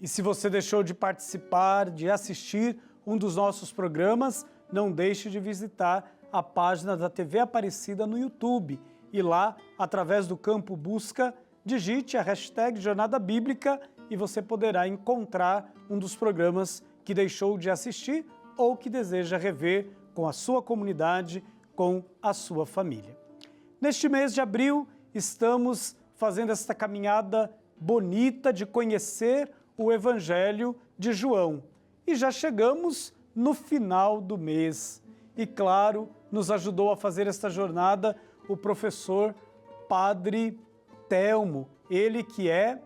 E se você deixou de participar, de assistir um dos nossos programas, não deixe de visitar a página da TV Aparecida no YouTube. E lá, através do campo busca, digite a hashtag Jornada Bíblica e você poderá encontrar um dos programas que deixou de assistir ou que deseja rever com a sua comunidade, com a sua família. Neste mês de abril, estamos fazendo esta caminhada bonita de conhecer o Evangelho de João. E já chegamos no final do mês. E claro, nos ajudou a fazer esta jornada o professor Padre Telmo, ele que é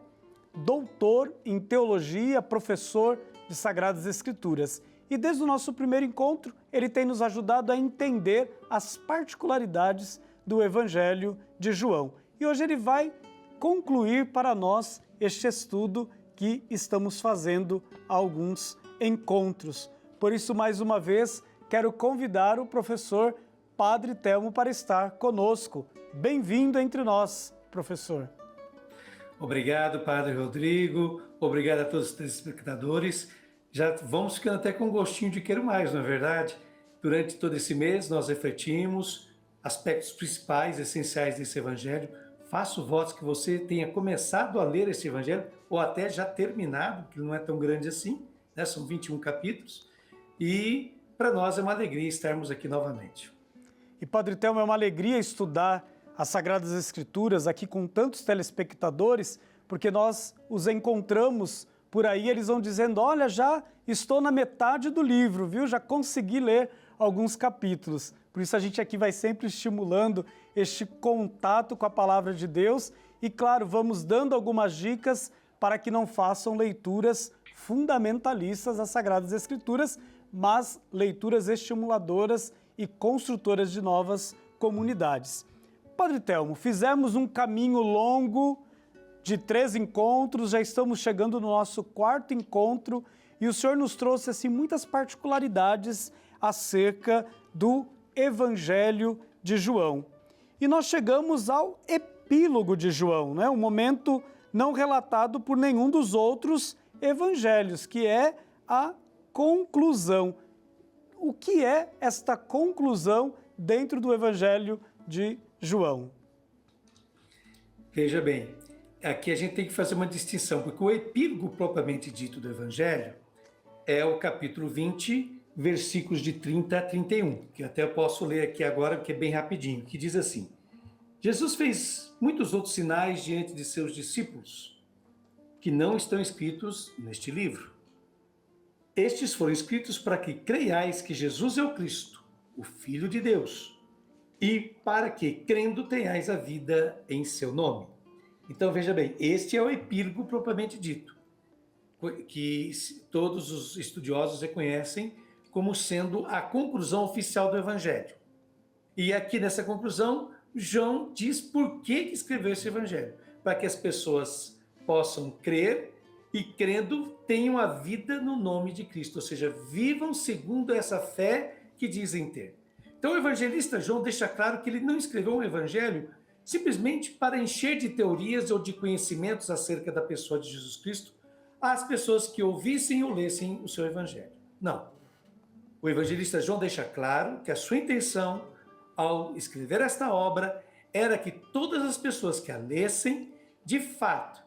doutor em teologia, professor de Sagradas Escrituras. E desde o nosso primeiro encontro, ele tem nos ajudado a entender as particularidades do Evangelho de João. E hoje ele vai concluir para nós este estudo que estamos fazendo há alguns encontros. Por isso, mais uma vez, quero convidar o professor Padre Telmo para estar conosco. Bem-vindo entre nós, professor. Obrigado, Padre Rodrigo. Obrigado a todos os telespectadores. Já vamos ficando até com gostinho de quero mais, não é verdade? Durante todo esse mês, nós refletimos aspectos principais, essenciais desse Evangelho. Faço votos que você tenha começado a ler esse Evangelho, ou até já terminado, que não é tão grande assim, né? São 21 capítulos, e para nós é uma alegria estarmos aqui novamente. E Padre Telmo, é uma alegria estudar as Sagradas Escrituras aqui com tantos telespectadores, porque nós os encontramos por aí, eles vão dizendo, olha, já estou na metade do livro, viu? Já consegui ler alguns capítulos. Por isso a gente aqui vai sempre estimulando este contato com a Palavra de Deus e, claro, vamos dando algumas dicas para que não façam leituras fundamentalistas das Sagradas Escrituras, mas leituras estimuladoras e construtoras de novas comunidades. Padre Telmo, fizemos um caminho longo de 3 encontros, já estamos chegando no nosso 4º encontro e o senhor nos trouxe assim, muitas particularidades acerca do Evangelho de João. E nós chegamos ao epílogo de João, né? Um momento não relatado por nenhum dos outros evangelhos, que é a conclusão. O que é esta conclusão dentro do Evangelho de João? Veja bem, aqui a gente tem que fazer uma distinção, porque o epílogo propriamente dito do Evangelho é o capítulo 20, versículos de 30 a 31, que até eu posso ler aqui agora, porque é bem rapidinho, que diz assim: Jesus fez muitos outros sinais diante de seus discípulos, que não estão escritos neste livro. Estes foram escritos para que creiais que Jesus é o Cristo, o Filho de Deus, e para que, crendo, tenhais a vida em seu nome. Então, veja bem, este é o epílogo propriamente dito, que todos os estudiosos reconhecem como sendo a conclusão oficial do Evangelho. E aqui nessa conclusão, João diz por que escreveu esse Evangelho, para que as pessoas possam crer e, crendo, tenham a vida no nome de Cristo, ou seja, vivam segundo essa fé que dizem ter. Então o evangelista João deixa claro que ele não escreveu um evangelho simplesmente para encher de teorias ou de conhecimentos acerca da pessoa de Jesus Cristo as pessoas que ouvissem ou lessem o seu evangelho. Não. O evangelista João deixa claro que a sua intenção ao escrever esta obra era que todas as pessoas que a lessem, de fato,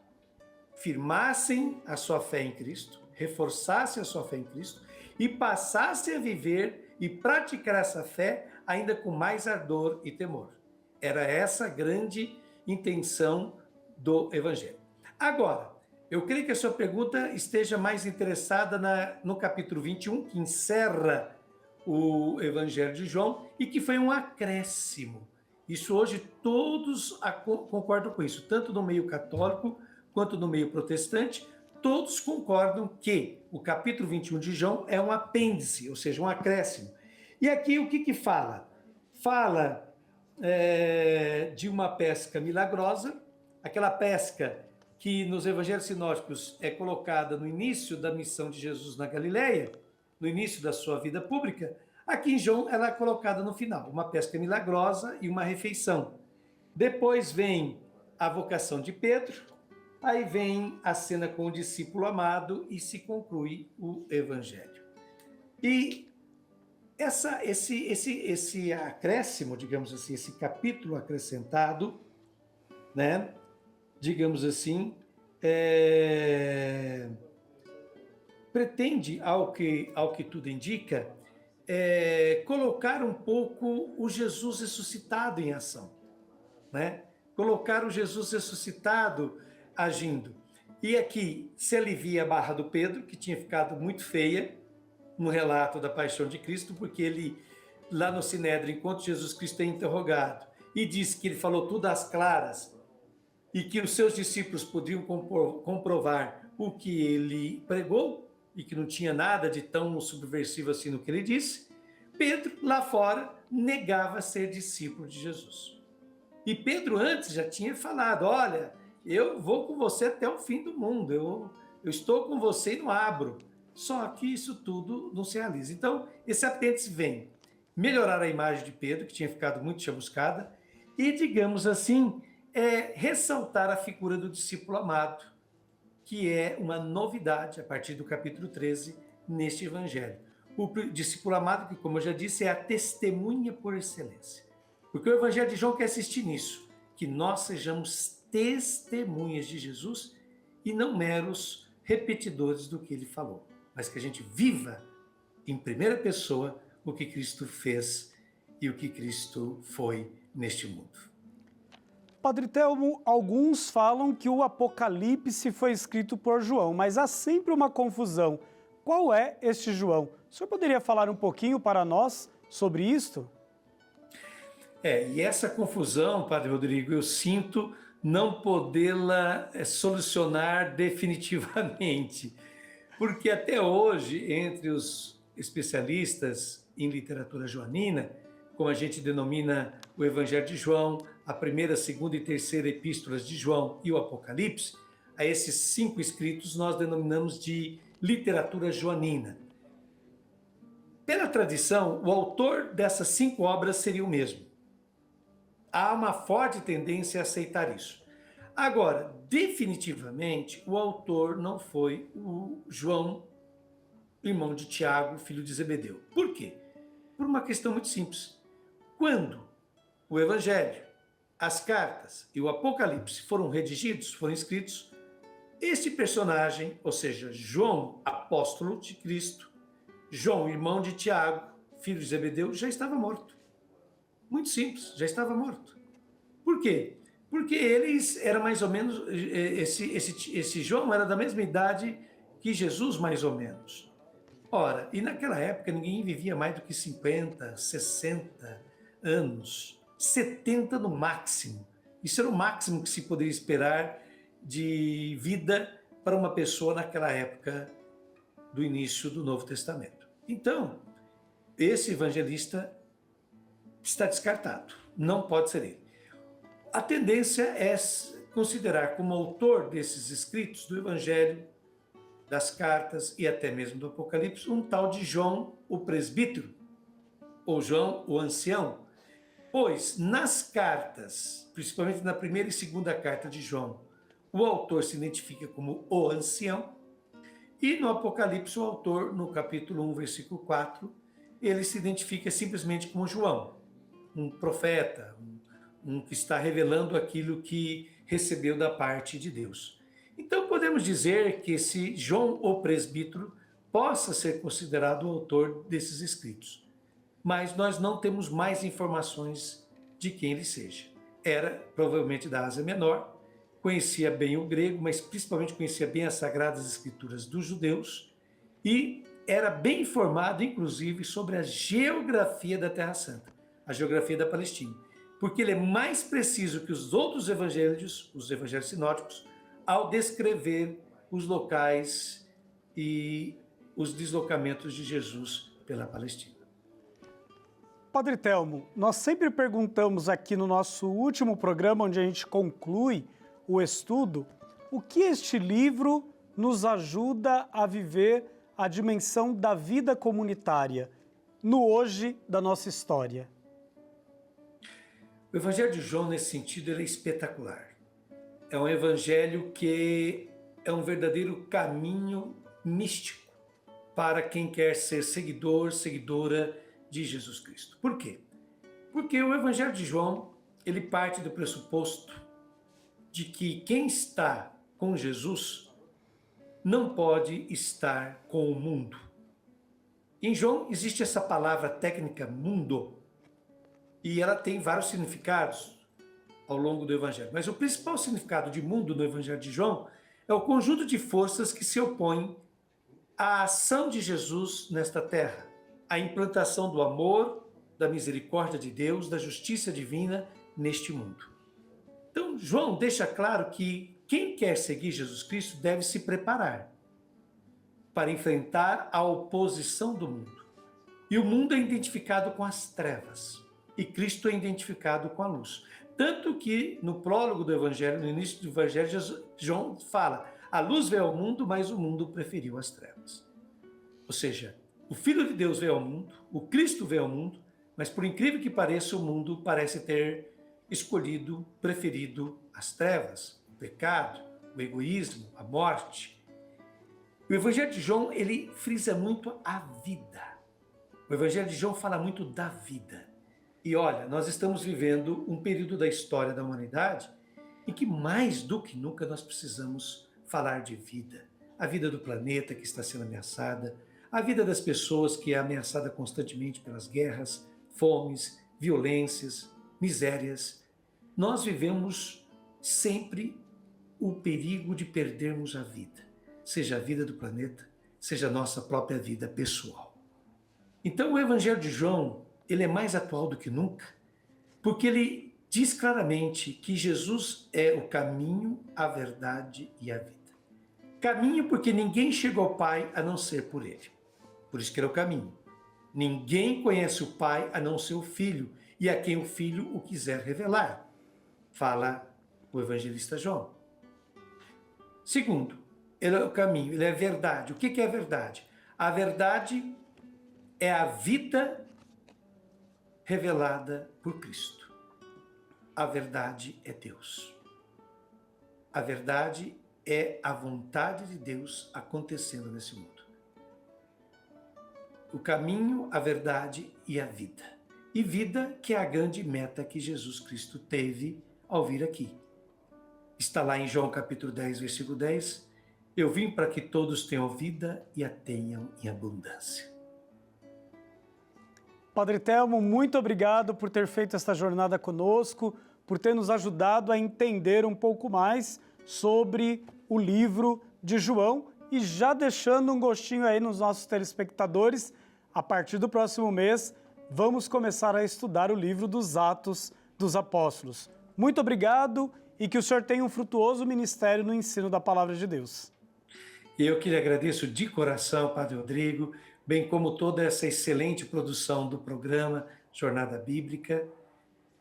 firmassem a sua fé em Cristo, reforçassem a sua fé em Cristo e passassem a viver e praticar essa fé ainda com mais ardor e temor. Era essa a grande intenção do Evangelho. Agora, eu creio que a sua pergunta esteja mais interessada no capítulo 21, que encerra o Evangelho de João e que foi um acréscimo. Isso hoje todos concordam com isso, tanto no meio católico quanto no meio protestante, todos concordam que o capítulo 21 de João é um apêndice, ou seja, um acréscimo. E aqui o que fala? Fala de uma pesca milagrosa, aquela pesca que nos evangelhos sinóticos é colocada no início da missão de Jesus na Galileia, no início da sua vida pública. Aqui em João ela é colocada no final, uma pesca milagrosa e uma refeição. Depois vem a vocação de Pedro, Aí vem a cena com o discípulo amado e se conclui o evangelho. E esse acréscimo, digamos assim, esse capítulo acrescentado, né, digamos assim, pretende, ao que tudo indica, colocar um pouco o Jesus ressuscitado em ação, né? Colocar o Jesus ressuscitado agindo. E aqui se alivia a barra do Pedro, que tinha ficado muito feia no relato da paixão de Cristo, porque ele, lá no Sinédrio, enquanto Jesus Cristo é interrogado, e diz que ele falou tudo às claras, e que os seus discípulos podiam comprovar o que ele pregou, e que não tinha nada de tão subversivo assim no que ele disse, Pedro, lá fora, negava ser discípulo de Jesus. E Pedro antes já tinha falado, olha, eu vou com você até o fim do mundo, eu estou com você e não abro. Só que isso tudo não se realiza. Então, esse apêndice vem melhorar a imagem de Pedro, que tinha ficado muito chamuscada, e, digamos assim, ressaltar a figura do discípulo amado, que é uma novidade a partir do capítulo 13 neste evangelho. O discípulo amado, que, como eu já disse, é a testemunha por excelência. Porque o evangelho de João quer assistir nisso, que nós sejamos testemunhas de Jesus e não meros repetidores do que ele falou, mas que a gente viva em primeira pessoa o que Cristo fez e o que Cristo foi neste mundo. Padre Telmo, alguns falam que o Apocalipse foi escrito por João, mas há sempre uma confusão. Qual é este João? O senhor poderia falar um pouquinho para nós sobre isto? E essa confusão, Padre Rodrigo, eu sinto não podê-la solucionar definitivamente, porque até hoje, entre os especialistas em literatura joanina, como a gente denomina o Evangelho de João, a primeira, segunda e terceira epístolas de João e o Apocalipse, a esses 5 escritos nós denominamos de literatura joanina. Pela tradição, o autor dessas 5 obras seria o mesmo. Há uma forte tendência a aceitar isso. Agora, definitivamente, o autor não foi o João, irmão de Tiago, filho de Zebedeu. Por quê? Por uma questão muito simples. Quando o Evangelho, as cartas e o Apocalipse foram redigidos, foram escritos, este personagem, ou seja, João, apóstolo de Cristo, João, irmão de Tiago, filho de Zebedeu, já estava morto. Muito simples, já estava morto. Por quê? Porque eles eram mais ou menos, esse João era da mesma idade que Jesus, mais ou menos. Ora, e naquela época ninguém vivia mais do que 50, 60 anos, 70 no máximo. Isso era o máximo que se poderia esperar de vida para uma pessoa naquela época do início do Novo Testamento. Então, esse evangelista está descartado, não pode ser ele. A tendência é considerar como autor desses escritos do Evangelho, das cartas e até mesmo do Apocalipse, um tal de João o presbítero, ou João o ancião, pois nas cartas, principalmente na primeira e segunda carta de João, o autor se identifica como o ancião, e no Apocalipse o autor, no capítulo 1, versículo 4, ele se identifica simplesmente como João, um profeta, um que está revelando aquilo que recebeu da parte de Deus. Então podemos dizer que esse João o presbítero possa ser considerado o autor desses escritos, mas nós não temos mais informações de quem ele seja. Era provavelmente da Ásia Menor, conhecia bem o grego, mas principalmente conhecia bem as Sagradas Escrituras dos judeus e era bem informado, inclusive, sobre a geografia da Terra Santa, a geografia da Palestina, porque ele é mais preciso que os outros evangelhos, os evangelhos sinóticos, ao descrever os locais e os deslocamentos de Jesus pela Palestina. Padre Telmo, nós sempre perguntamos aqui no nosso último programa, onde a gente conclui o estudo, o que este livro nos ajuda a viver a dimensão da vida comunitária no hoje da nossa história. O Evangelho de João, nesse sentido, ele é espetacular. é um evangelho que é um verdadeiro caminho místico para quem quer ser seguidor, seguidora de Jesus Cristo. Por quê? Porque o evangelho de João, ele parte do pressuposto de que quem está com Jesus não pode estar com o mundo. Em João existe essa palavra técnica mundo, e ela tem vários significados ao longo do evangelho. Mas o principal significado de mundo no evangelho de João é o conjunto de forças que se opõem à ação de Jesus nesta terra, à implantação do amor, da misericórdia de Deus, da justiça divina neste mundo. Então, João deixa claro que quem quer seguir Jesus Cristo deve se preparar para enfrentar a oposição do mundo. E o mundo é identificado com as trevas, e Cristo é identificado com a luz. Tanto que no prólogo do Evangelho, no início do Evangelho, João fala: a luz veio ao mundo, mas o mundo preferiu as trevas. Ou seja, o Filho de Deus veio ao mundo, o Cristo veio ao mundo, mas por incrível que pareça, o mundo parece ter escolhido, preferido as trevas, o pecado, o egoísmo, a morte. O Evangelho de João, ele frisa muito a vida. O Evangelho de João fala muito da vida. E olha, nós estamos vivendo um período da história da humanidade em que mais do que nunca nós precisamos falar de vida. A vida do planeta que está sendo ameaçada, a vida das pessoas que é ameaçada constantemente pelas guerras, fomes, violências, misérias. Nós vivemos sempre o perigo de perdermos a vida, seja a vida do planeta, seja a nossa própria vida pessoal. Então o Evangelho de João, ele é mais atual do que nunca, porque ele diz claramente que Jesus é o caminho, a verdade e a vida. Caminho porque ninguém chega ao Pai a não ser por ele. Por isso que ele é o caminho. Ninguém conhece o Pai a não ser o Filho, e a quem o Filho o quiser revelar. Fala o evangelista João. Segundo, ele é o caminho, ele é a verdade. O que é a verdade? A verdade é a vida revelada por Cristo. A verdade é Deus. A verdade é a vontade de Deus acontecendo nesse mundo. O caminho, a verdade e a vida. E vida que é a grande meta que Jesus Cristo teve ao vir aqui. Está lá em João capítulo 10, versículo 10. Eu vim para que todos tenham vida e a tenham em abundância. Padre Telmo, muito obrigado por ter feito esta jornada conosco, por ter nos ajudado a entender um pouco mais sobre o livro de João e já deixando um gostinho aí nos nossos telespectadores, a partir do próximo mês, vamos começar a estudar o livro dos Atos dos Apóstolos. Muito obrigado e que o senhor tenha um frutuoso ministério no ensino da Palavra de Deus. Eu que lhe agradeço de coração, Padre Rodrigo, bem como toda essa excelente produção do programa Jornada Bíblica,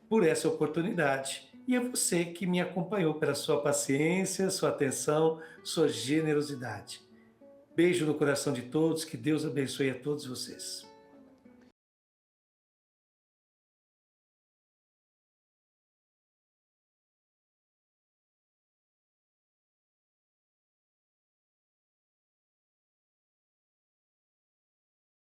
por essa oportunidade. E a você que me acompanhou pela sua paciência, sua atenção, sua generosidade. Beijo no coração de todos, que Deus abençoe a todos vocês.